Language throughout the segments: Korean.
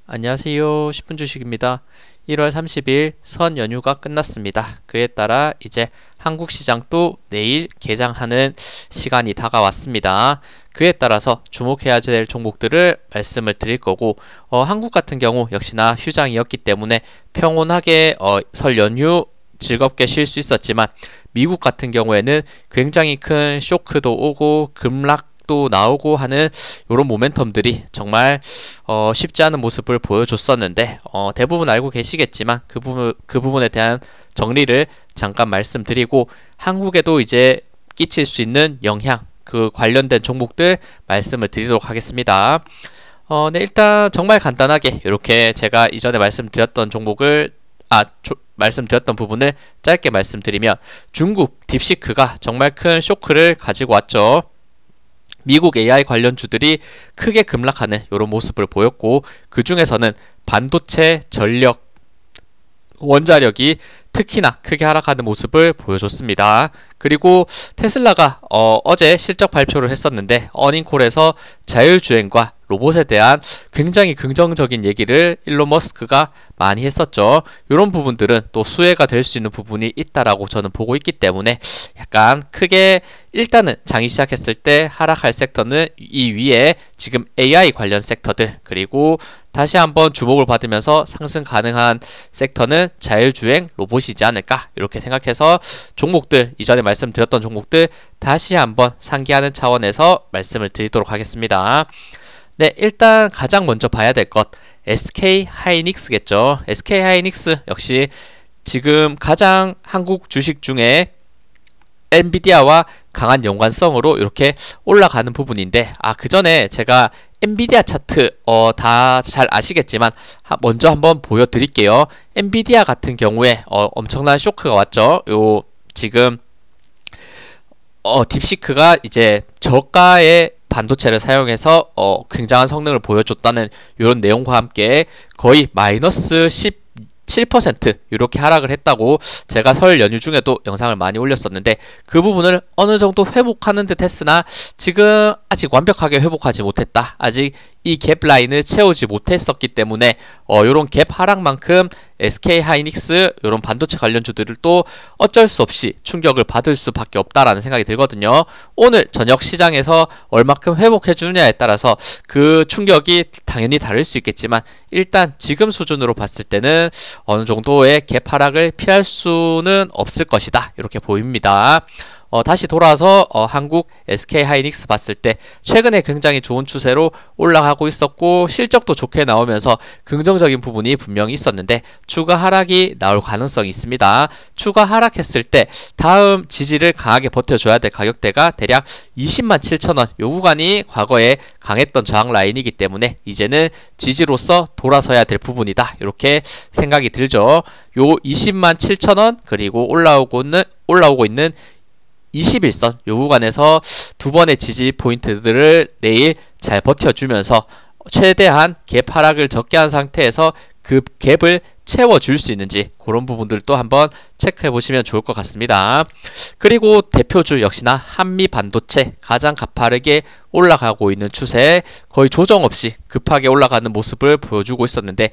안녕하세요. 10분 주식입니다. 1월 30일 선 연휴가 끝났습니다. 그에 따라 이제 한국 시장도 내일 개장하는 시간이 다가왔습니다. 그에 따라서 주목해야 될 종목들을 말씀을 드릴 거고, 한국 같은 경우 역시나 휴장이었기 때문에 평온하게 설 연휴 즐겁게 쉴 수 있었지만, 미국 같은 경우에는 굉장히 큰 쇼크도 오고 급락도 나오고 하는 이런 모멘텀들이 정말 쉽지 않은 모습을 보여줬었는데, 대부분 알고 계시겠지만 그 부분에 대한 정리를 잠깐 말씀드리고, 한국에도 이제 끼칠 수 있는 영향, 그 관련된 종목들 말씀을 드리도록 하겠습니다. 네, 일단 정말 간단하게 이렇게 제가 이전에 말씀드렸던 종목을 말씀드렸던 부분을 짧게 말씀드리면, 중국 딥시크가 정말 큰 쇼크를 가지고 왔죠. 미국 AI 관련주들이 크게 급락하는 이런 모습을 보였고, 그 중에서는 반도체, 전력, 원자력이 특히나 크게 하락하는 모습을 보여줬습니다. 그리고 테슬라가 어제 실적 발표를 했었는데, 어닝콜에서 자율주행과 로봇에 대한 굉장히 긍정적인 얘기를 일론 머스크가 많이 했었죠. 이런 부분들은 또 수혜가 될 수 있는 부분이 있다라고 저는 보고 있기 때문에, 약간 크게 일단은 장이 시작했을 때 하락할 섹터는 이 위에 지금 AI 관련 섹터들, 그리고 다시 한번 주목을 받으면서 상승 가능한 섹터는 자율주행 로봇이지 않을까, 이렇게 생각해서 종목들, 이전에 말씀드렸던 종목들 다시 한번 상기하는 차원에서 말씀을 드리도록 하겠습니다. 네, 일단 가장 먼저 봐야 될 것, SK 하이닉스겠죠. SK 하이닉스 역시 지금 가장 한국 주식 중에 엔비디아와 강한 연관성으로 이렇게 올라가는 부분인데, 그 전에 제가 엔비디아 차트 다 잘 아시겠지만 먼저 한번 보여드릴게요. 엔비디아 같은 경우에 엄청난 쇼크가 왔죠. 요 지금 딥시크가 이제 저가의 반도체를 사용해서 굉장한 성능을 보여줬다는 이런 내용과 함께 거의 마이너스 17% 이렇게 하락을 했다고 제가 설 연휴 중에도 영상을 많이 올렸었는데, 그 부분을 어느 정도 회복하는 듯 했으나 지금 아직 완벽하게 회복하지 못했다. 아직 이 갭 라인을 채우지 못했었기 때문에 요런 갭 하락만큼 SK 하이닉스 요런 반도체 관련주들을 또 어쩔 수 없이 충격을 받을 수밖에 없다라는 생각이 들거든요. 오늘 저녁 시장에서 얼마큼 회복해 주느냐에 따라서 그 충격이 당연히 다를 수 있겠지만, 일단 지금 수준으로 봤을 때는 어느 정도의 갭 하락을 피할 수는 없을 것이다, 이렇게 보입니다. 다시 돌아와서 한국 SK 하이닉스 봤을 때 최근에 굉장히 좋은 추세로 올라가고 있었고, 실적도 좋게 나오면서 긍정적인 부분이 분명히 있었는데 추가 하락이 나올 가능성이 있습니다. 추가 하락했을 때 다음 지지를 강하게 버텨줘야 될 가격대가 대략 207,000원, 요 구간이 과거에 강했던 저항 라인이기 때문에 이제는 지지로서 돌아서야 될 부분이다, 이렇게 생각이 들죠. 요 207,000원, 그리고 올라오고 있는 21선 요 구간에서 두 번의 지지 포인트들을 내일 잘 버텨주면서 최대한 갭 하락을 적게 한 상태에서 그 갭을 채워줄 수 있는지, 그런 부분들도 한번 체크해 보시면 좋을 것 같습니다. 그리고 대표주 역시나 한미 반도체 가장 가파르게 올라가고 있는 추세, 거의 조정 없이 급하게 올라가는 모습을 보여주고 있었는데,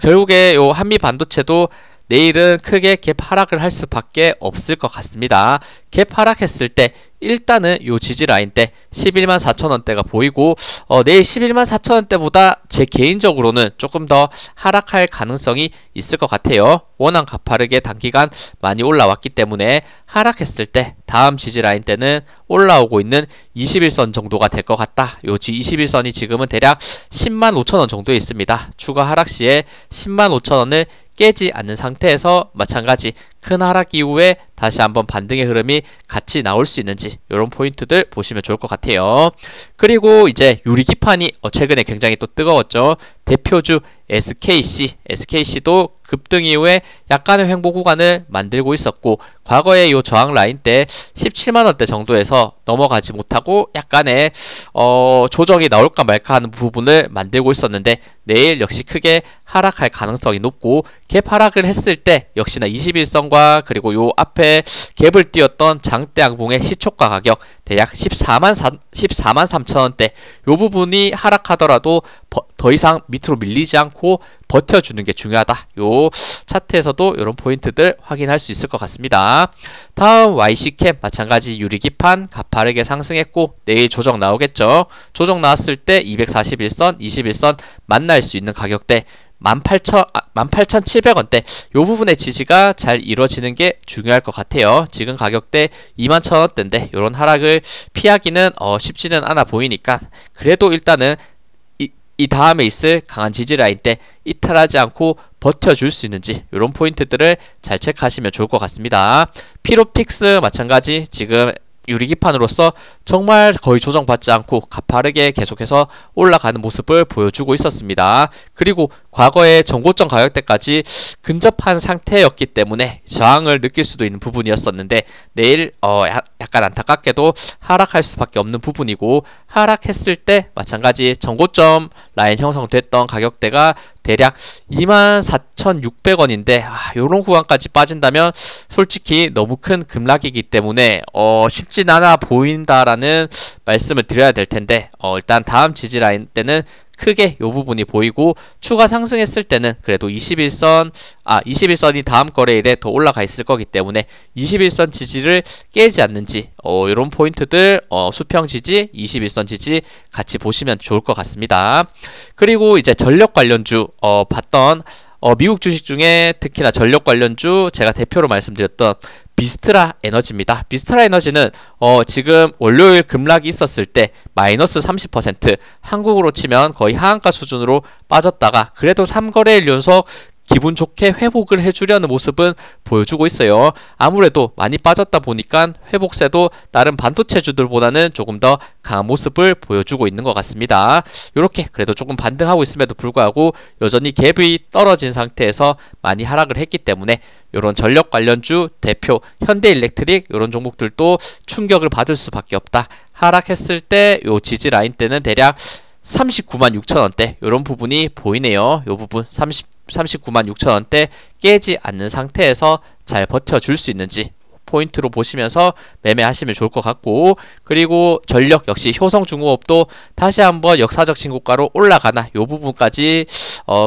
결국에 요 한미 반도체도 내일은 크게 갭 하락을 할 수밖에 없을 것 같습니다. 갭 하락했을 때 일단은 요 지지 라인 때 11만 4천원대가 보이고, 내일 11만 4천원대보다 제 개인적으로는 조금 더 하락할 가능성이 있을 것 같아요. 워낙 가파르게 단기간 많이 올라왔기 때문에 하락했을 때 다음 지지 라인 때는 올라오고 있는 21선 정도가 될 것 같다. 요 21선이 지금은 대략 10만 5천원 정도에 있습니다. 추가 하락 시에 10만 5천원을 깨지 않는 상태에서 마찬가지 큰 하락 이후에 다시 한번 반등의 흐름이 같이 나올 수 있는지, 이런 포인트들 보시면 좋을 것 같아요. 그리고 이제 유리기판이 최근에 굉장히 또 뜨거웠죠. 대표주 SKC도 급등 이후에 약간의 횡보 구간을 만들고 있었고, 과거에 요 저항 라인 때 17만원대 정도에서 넘어가지 못하고 약간의 조정이 나올까 말까 하는 부분을 만들고 있었는데 내일 역시 크게 하락할 가능성이 높고 갭 하락을 했을 때 역시나 21선과 그리고 요 앞에 갭을 띄웠던 장대 양봉의 시초가 가격 대략 14만 3천원대 요 부분이 하락하더라도 더 이상 밑으로 밀리지 않고 버텨주는 게 중요하다. 요 차트에서도 이런 포인트들 확인할 수 있을 것 같습니다. 다음 YC캠 마찬가지 유리기판 가파르게 상승했고 내일 조정 나오겠죠. 조정 나왔을 때 241선, 21선 만날 수 있는 가격대 18,700원대 요 부분의 지지가 잘 이루어지는 게 중요할 것 같아요. 지금 가격대 21,000원대인데 요런 하락을 피하기는 쉽지는 않아 보이니까 그래도 일단은 이 다음에 있을 강한 지지 라인 때 이탈하지 않고 버텨줄 수 있는지 이런 포인트들을 잘 체크하시면 좋을 것 같습니다. 피로픽스 마찬가지 지금 유리기판으로서 정말 거의 조정받지 않고 가파르게 계속해서 올라가는 모습을 보여주고 있었습니다. 그리고 과거의 전고점 가격대까지 근접한 상태였기 때문에 저항을 느낄 수도 있는 부분이었었는데 내일 약간 안타깝게도 하락할 수밖에 없는 부분이고 하락했을 때 마찬가지 전고점 라인 형성됐던 가격대가 대략 24,600원인데 요런 구간까지 빠진다면 솔직히 너무 큰 급락이기 때문에 쉽진 않아 보인다라는 말씀을 드려야 될 텐데 일단 다음 지지 라인 때는 크게 요 부분이 보이고 추가 상승했을 때는 그래도 21선이 다음 거래일에 더 올라가 있을 거기 때문에 21선 지지를 깨지 않는지 이런 포인트들 수평 지지, 21선 지지 같이 보시면 좋을 것 같습니다. 그리고 이제 전력 관련주 봤던 미국 주식 중에 특히나 전력 관련주 제가 대표로 말씀드렸던 비스트라 에너지입니다. 비스트라 에너지는 지금 월요일 급락이 있었을 때 마이너스 30% 한국으로 치면 거의 하한가 수준으로 빠졌다가 그래도 3거래일 연속 기분 좋게 회복을 해주려는 모습은 보여주고 있어요. 아무래도 많이 빠졌다 보니까 회복세도 다른 반도체주들보다는 조금 더 강한 모습을 보여주고 있는 것 같습니다. 이렇게 그래도 조금 반등하고 있음에도 불구하고 여전히 갭이 떨어진 상태에서 많이 하락을 했기 때문에 이런 전력 관련주 대표 현대일렉트릭 이런 종목들도 충격을 받을 수밖에 없다. 하락했을 때 요 지지 라인 때는 대략 39만 6천원대 이런 부분이 보이네요. 이 부분 39만 6천원대 깨지 않는 상태에서 잘 버텨줄 수 있는지 포인트로 보시면서 매매하시면 좋을 것 같고 그리고 전력 역시 효성중공업도 다시 한번 역사적 신고가로 올라가나 이 부분까지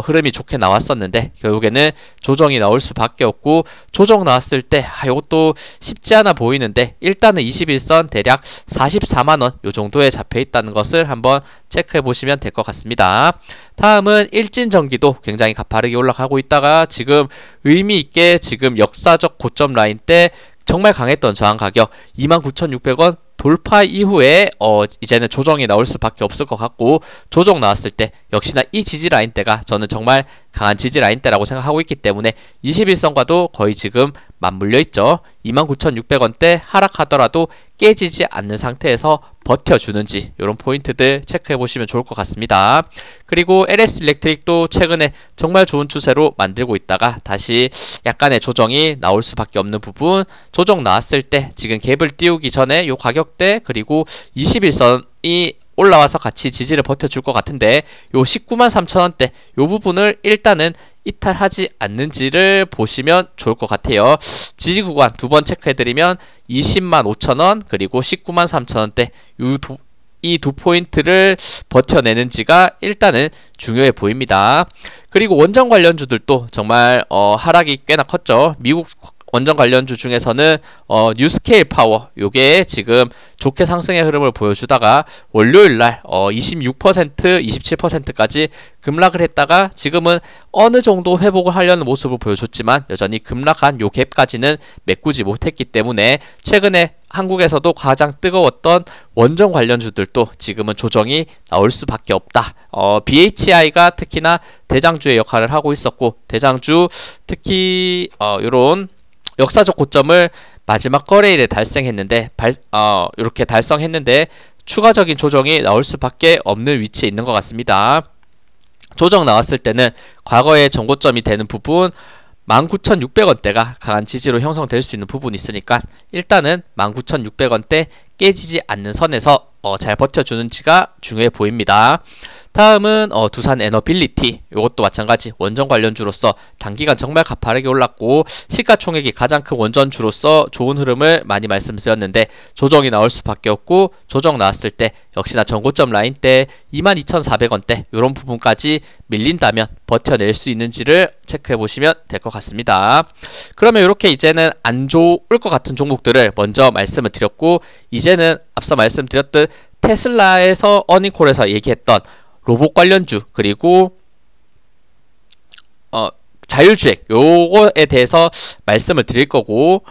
흐름이 좋게 나왔었는데 결국에는 조정이 나올 수밖에 없고 조정 나왔을 때 이것도 쉽지 않아 보이는데 일단은 21선 대략 44만원 요 정도에 잡혀 있다는 것을 한번 체크해 보시면 될 것 같습니다. 다음은 일진전기도 굉장히 가파르게 올라가고 있다가 지금 의미 있게 지금 역사적 고점 라인 때 정말 강했던 저항 가격 29,600원 돌파 이후에 이제는 조정이 나올 수밖에 없을 것 같고 조정 나왔을 때 역시나 이 지지 라인대가 저는 정말 강한 지지 라인대라고 생각하고 있기 때문에 21선과도 거의 지금 맞물려 있죠. 29,600원대 하락하더라도 깨지지 않는 상태에서 버텨주는지 이런 포인트들 체크해 보시면 좋을 것 같습니다. 그리고 LS 일렉트릭도 최근에 정말 좋은 추세로 만들고 있다가 다시 약간의 조정이 나올 수밖에 없는 부분 조정 나왔을 때 지금 갭을 띄우기 전에 요 가격대 그리고 21선이 올라와서 같이 지지를 버텨줄 것 같은데 요 19만 3천원대 요 부분을 일단은 이탈하지 않는지를 보시면 좋을 것 같아요. 지지 구간 두 번 체크해드리면 20만 5천원 그리고 19만 3천원대 이 두 포인트를 버텨내는지가 일단은 중요해 보입니다. 그리고 원전 관련주들도 정말 하락이 꽤나 컸죠. 미국 원전 관련주 중에서는 뉴스케일 파워 요게 지금 좋게 상승의 흐름을 보여주다가 월요일날 26% 27%까지 급락을 했다가 지금은 어느 정도 회복을 하려는 모습을 보여줬지만 여전히 급락한 요 갭까지는 메꾸지 못했기 때문에 최근에 한국에서도 가장 뜨거웠던 원전 관련주들도 지금은 조정이 나올 수밖에 없다. BHI가 특히나 대장주의 역할을 하고 있었고 대장주 특히 요런 역사적 고점을 마지막 거래일에 달성했는데 이렇게 달성했는데 추가적인 조정이 나올 수밖에 없는 위치에 있는 것 같습니다. 조정 나왔을 때는 과거의 전고점이 되는 부분 19,600원대가 강한 지지로 형성될 수 있는 부분이 있으니까 일단은 19,600원대 깨지지 않는 선에서 잘 버텨주는지가 중요해 보입니다. 다음은 두산 에너빌리티, 이것도 마찬가지 원전 관련주로서 단기간 정말 가파르게 올랐고 시가총액이 가장 큰 원전주로서 좋은 흐름을 많이 말씀드렸는데 조정이 나올 수밖에 없고, 조정 나왔을 때 역시나 전고점 라인대 22,400원대 이런 부분까지 밀린다면 버텨낼 수 있는지를 체크해 보시면 될 것 같습니다. 그러면 이렇게 이제는 안 좋을 것 같은 종목들을 먼저 말씀을 드렸고, 이제는 앞서 말씀드렸듯 테슬라에서 어닝콜에서 얘기했던 로봇 관련주, 그리고 자율주행 요거에 대해서 말씀을 드릴 거고,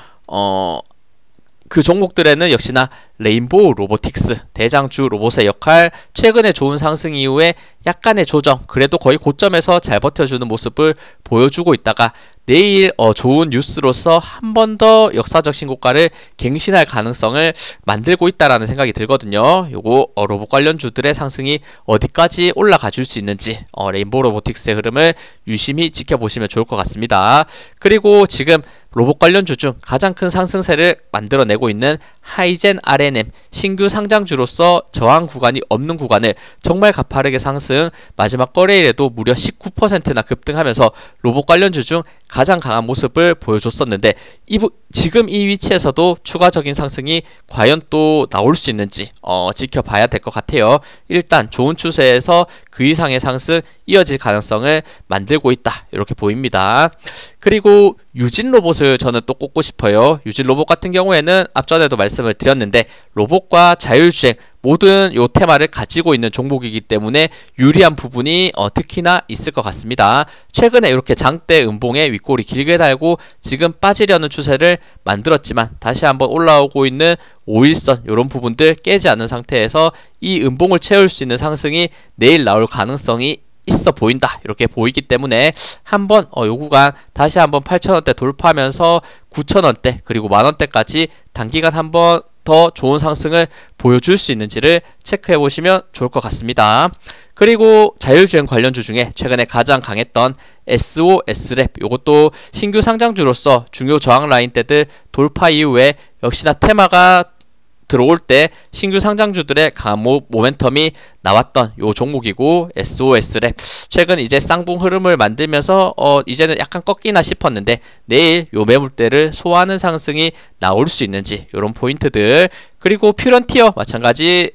그 종목들에는 역시나 레인보우 로보틱스, 대장주 로봇의 역할, 최근에 좋은 상승 이후에 약간의 조정, 그래도 거의 고점에서 잘 버텨주는 모습을 보여주고 있다가 내일 좋은 뉴스로서 한 번 더 역사적 신고가를 갱신할 가능성을 만들고 있다라는 생각이 들거든요. 요거 로봇 관련주들의 상승이 어디까지 올라가 줄 수 있는지 레인보우 로보틱스의 흐름을 유심히 지켜보시면 좋을 것 같습니다. 그리고 지금 로봇 관련주 중 가장 큰 상승세를 만들어내고 있는 하이젠 RNM, 신규 상장주로서 저항 구간이 없는 구간을 정말 가파르게 상승, 마지막 거래일에도 무려 19%나 급등하면서 로봇 관련주 중 가장 강한 모습을 보여줬었는데, 지금 이 위치에서도 추가적인 상승이 과연 또 나올 수 있는지 지켜봐야 될 것 같아요. 일단 좋은 추세에서 그 이상의 상승 이어질 가능성을 만들고 있다, 이렇게 보입니다. 그리고 유진 로봇을 저는 또 꼽고 싶어요. 유진 로봇 같은 경우에는 앞전에도 말씀을 드렸는데 로봇과 자율주행 모든 요 테마를 가지고 있는 종목이기 때문에 유리한 부분이 특히나 있을 것 같습니다. 최근에 이렇게 장대 음봉에 윗골이 길게 달고 지금 빠지려는 추세를 만들었지만 다시 한번 올라오고 있는 5일선 이런 부분들 깨지 않는 상태에서 이 음봉을 채울 수 있는 상승이 내일 나올 가능성이 있어 보인다, 이렇게 보이기 때문에 한번 요 구간 다시 한번 8,000원대 돌파하면서 9,000원대 그리고 만원대까지 단기간 한번 더 좋은 상승을 보여줄 수 있는지를 체크해 보시면 좋을 것 같습니다. 그리고 자율주행 관련주 중에 최근에 가장 강했던 SOS랩, 요것도 신규 상장주로서 중요 저항 라인대들 돌파 이후에 역시나 테마가 들어올 때 신규 상장주들의 강한 모멘텀이 나왔던 요 종목이고, SOS랩 최근 이제 쌍봉 흐름을 만들면서 이제는 약간 꺾이나 싶었는데 내일 요 매물대를 소화하는 상승이 나올 수 있는지 요런 포인트들, 그리고 퓨런티어 마찬가지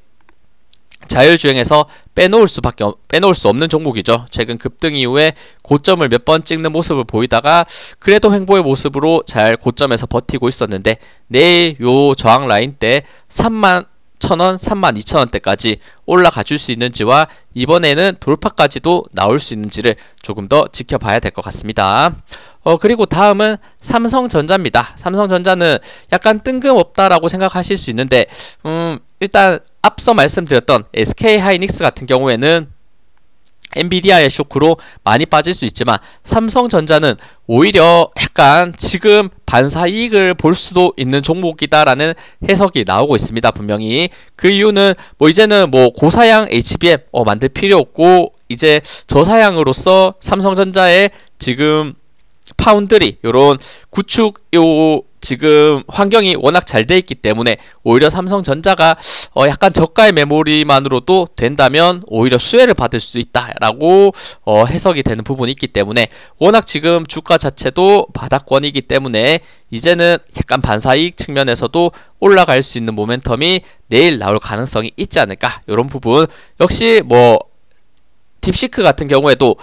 자율주행에서 빼놓을 수 없는 종목이죠. 최근 급등 이후에 고점을 몇 번 찍는 모습을 보이다가 그래도 횡보의 모습으로 잘 고점에서 버티고 있었는데 내일 요 저항 라인 때 31,000원, 32,000원대까지 올라가 줄 수 있는지와 이번에는 돌파까지도 나올 수 있는지를 조금 더 지켜봐야 될 것 같습니다. 그리고 다음은 삼성전자입니다. 삼성전자는 약간 뜬금없다라고 생각하실 수 있는데 일단 앞서 말씀드렸던 SK하이닉스 같은 경우에는 엔비디아의 쇼크로 많이 빠질 수 있지만 삼성전자는 오히려 약간 지금 반사이익을 볼 수도 있는 종목이다라는 해석이 나오고 있습니다. 분명히 그 이유는 이제는 고사양 HBM 만들 필요 없고 이제 저사양으로서 삼성전자의 지금 파운드리 요런 구축 지금 환경이 워낙 잘 돼 있기 때문에 오히려 삼성전자가 약간 저가의 메모리만으로도 된다면 오히려 수혜를 받을 수 있다라고 해석이 되는 부분이 있기 때문에, 워낙 지금 주가 자체도 바닥권이기 때문에 이제는 약간 반사이익 측면에서도 올라갈 수 있는 모멘텀이 내일 나올 가능성이 있지 않을까, 이런 부분. 역시 딥시크 같은 경우에도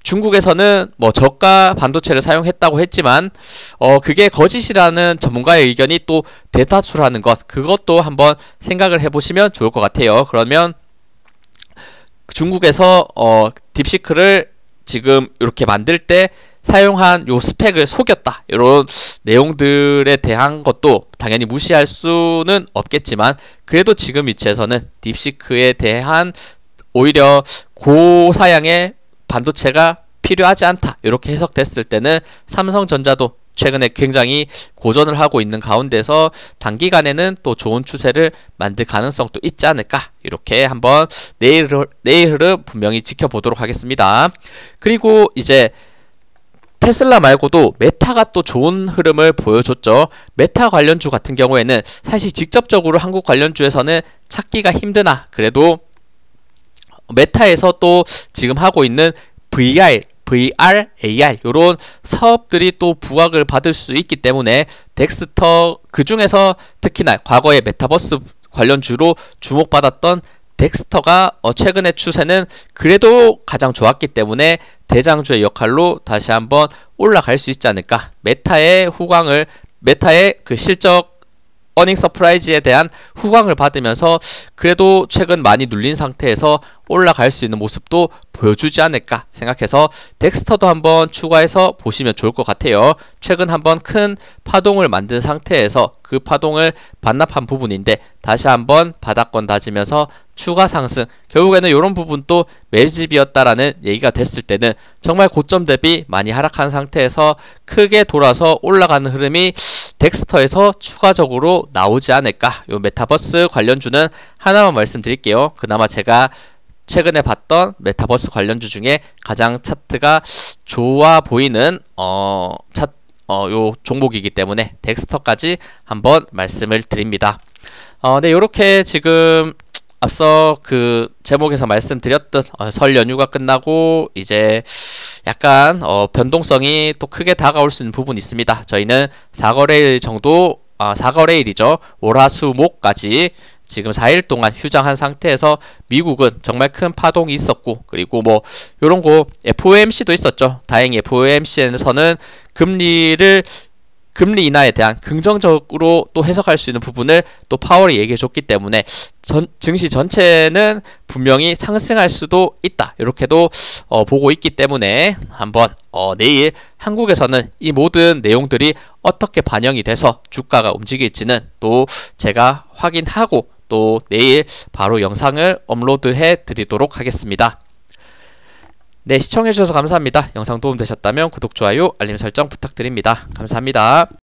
중국에서는 저가 반도체를 사용했다고 했지만 그게 거짓이라는 전문가의 의견이 또 대다수라는 것, 그것도 한번 생각을 해보시면 좋을 것 같아요. 그러면 중국에서 딥시크를 지금 이렇게 만들 때 사용한 요 스펙을 속였다, 이런 내용들에 대한 것도 당연히 무시할 수는 없겠지만 그래도 지금 위치에서는 딥시크에 대한 오히려 고사양의 반도체가 필요하지 않다, 이렇게 해석됐을 때는 삼성전자도 최근에 굉장히 고전을 하고 있는 가운데서 단기간에는 또 좋은 추세를 만들 가능성도 있지 않을까, 이렇게 한번 내일 흐름 분명히 지켜보도록 하겠습니다. 그리고 이제 테슬라 말고도 메타가 또 좋은 흐름을 보여줬죠. 메타 관련주 같은 경우에는 사실 직접적으로 한국 관련주에서는 찾기가 힘드나 그래도 메타에서 또 지금 하고 있는 VR, AR 요런 사업들이 또 부각을 받을 수 있기 때문에 덱스터 그 중에서 특히나 과거에 메타버스 관련주로 주목받았던 덱스터가 최근의 추세는 그래도 가장 좋았기 때문에 대장주의 역할로 다시 한번 올라갈 수 있지 않을까. 메타의 그 실적 어닝 서프라이즈에 대한 후광을 받으면서 그래도 최근 많이 눌린 상태에서 올라갈 수 있는 모습도 보여주지 않을까 생각해서 덱스터도 한번 추가해서 보시면 좋을 것 같아요. 최근 한번 큰 파동을 만든 상태에서 그 파동을 반납한 부분인데 다시 한번 바닥권 다지면서 추가 상승, 결국에는 이런 부분도 매집이었다라는 얘기가 됐을 때는 정말 고점 대비 많이 하락한 상태에서 크게 돌아서 올라가는 흐름이 덱스터에서 추가적으로 나오지 않을까. 요 메타버스 관련주는 하나만 말씀드릴게요. 그나마 제가 최근에 봤던 메타버스 관련주 중에 가장 차트가 좋아 보이는 요 종목이기 때문에 덱스터까지 한번 말씀을 드립니다. 네, 요렇게 지금 앞서 그 제목에서 말씀드렸듯 설 연휴가 끝나고 이제 약간 변동성이 또 크게 다가올 수 있는 부분이 있습니다. 저희는 4거래일 정도 4거래일이죠. 월화수목까지 지금 4일 동안 휴장한 상태에서 미국은 정말 큰 파동이 있었고 그리고 뭐 요런 거 FOMC도 있었죠. 다행히 FOMC에서는 금리 인하에 대한 긍정적으로 또 해석할 수 있는 부분을 또 파월이 얘기해 줬기 때문에 증시 전체는 분명히 상승할 수도 있다. 이렇게도 보고 있기 때문에 한번 내일 한국에서는 이 모든 내용들이 어떻게 반영이 돼서 주가가 움직일지는 또 제가 확인하고 또 내일 바로 영상을 업로드해 드리도록 하겠습니다. 네, 시청해주셔서 감사합니다. 영상 도움되셨다면 구독, 좋아요, 알림 설정 부탁드립니다. 감사합니다.